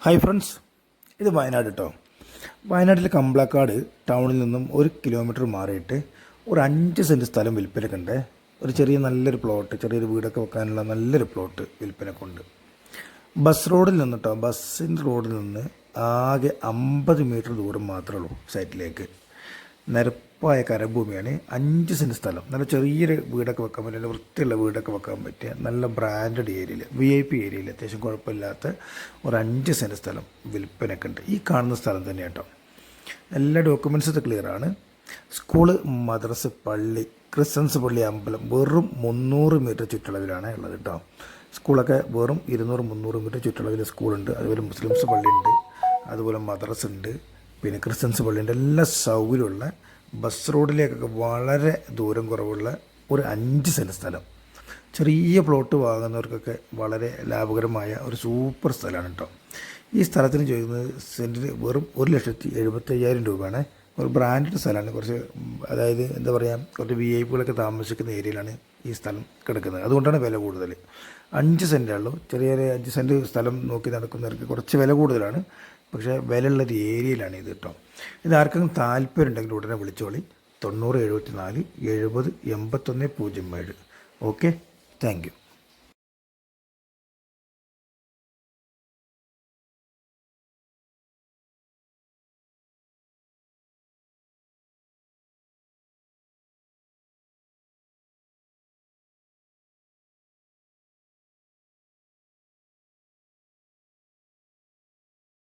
Hi friends, ഇത് വയനാട് കേട്ടോ. വയനാട്ടിലെ കമ്പളക്കാട് ടൗണിൽ നിന്നും 1 കിലോമീറ്റർ മാറിയിട്ട് ഒരു 5 സെൻറ്റ് സ്ഥലം വിൽപ്പനക്കുണ്ട്. ഒരു നല്ലൊരു പ്ലോട്ട്, ചെറിയൊരു വീടൊക്കെ വെക്കാനുള്ള നല്ലൊരു പ്ലോട്ട് വിൽപ്പനക്കുണ്ട്. ബസ് റോഡിൽ നിന്ന് കേട്ടോ, ബസ്സിൻ്റെ റോഡിൽ നിന്ന് ആകെ 50 മീറ്റർ ദൂരം മാത്രമേ ഉള്ളൂ സൈറ്റിലേക്ക്. നിരപ്പായ കരഭൂമിയാണ്. 5 സെൻറ്റ് സ്ഥലം, നല്ല ചെറിയൊരു വീടൊക്കെ വെക്കാൻ പറ്റിയ, നല്ല വൃത്തിയുള്ള വീടൊക്കെ വെക്കാൻ പറ്റിയ, നല്ല ബ്രാൻഡഡ് ഏരിയയിൽ, VIP ഏരിയയിൽ അത്യാവശ്യം കുഴപ്പമില്ലാത്ത ഒരു 5 സെൻറ്റ് സ്ഥലം വിൽപ്പനയൊക്കെ ഉണ്ട്. ഈ കാണുന്ന സ്ഥലം തന്നെ കേട്ടോ. എല്ലാ ഡോക്യുമെൻറ്റ്സൊക്കെ ക്ലിയറാണ്. സ്കൂള്, മദ്രസ്, പള്ളി, ക്രിസ്ത്യൻസ് പള്ളി, അമ്പലം വെറും 300 മീറ്റർ ചുറ്റളവിലാണ് ഉള്ളത് കേട്ടോ. സ്കൂളൊക്കെ വെറും 200-300 മീറ്റർ ചുറ്റളവിൽ സ്കൂളുണ്ട്. അതുപോലെ മുസ്ലിംസ് പള്ളിയുണ്ട്, അതുപോലെ മദ്രസ ഉണ്ട്, പിന്നെ ക്രിസ്ത്യൻസ് പള്ളിയുണ്ട്. എല്ലാ സൗകര്യമുള്ള, ബസ് റോഡിലേക്കൊക്കെ വളരെ ദൂരം കുറവുള്ള ഒരു 5 സെൻറ്റ് സ്ഥലം. ചെറിയ പ്ലോട്ട് വാങ്ങുന്നവർക്കൊക്കെ വളരെ ലാഭകരമായ ഒരു സൂപ്പർ സ്ഥലമാണ് കേട്ടോ. ഈ സ്ഥലത്തിന് ചോദിക്കുന്നത് സെൻറ്റിന് വെറും 1,75,000 രൂപയാണ്. ഒരു ബ്രാൻഡഡ് സ്ഥലമാണ്. കുറച്ച്, അതായത് എന്താ പറയുക, കുറച്ച് VIP താമസിക്കുന്ന ഏരിയയിലാണ് ഈ സ്ഥലം കിടക്കുന്നത്. അതുകൊണ്ടാണ് വില കൂടുതൽ. 5 സെൻറ്റേ ഉള്ളൂ. ചെറിയ 5 സെൻറ്റ് സ്ഥലം നോക്കി നടക്കുന്നവർക്ക് കുറച്ച് വില കൂടുതലാണ്. പക്ഷേ വിലയുള്ളൊരു ഏരിയയിലാണ് ഇത് കേട്ടോ. ഇത് ആർക്കെങ്കിലും താല്പര്യം ഉണ്ടെങ്കിൽ ഉടനെ വിളിച്ചോളി. 90 74 70 81 07. Okay, thank you.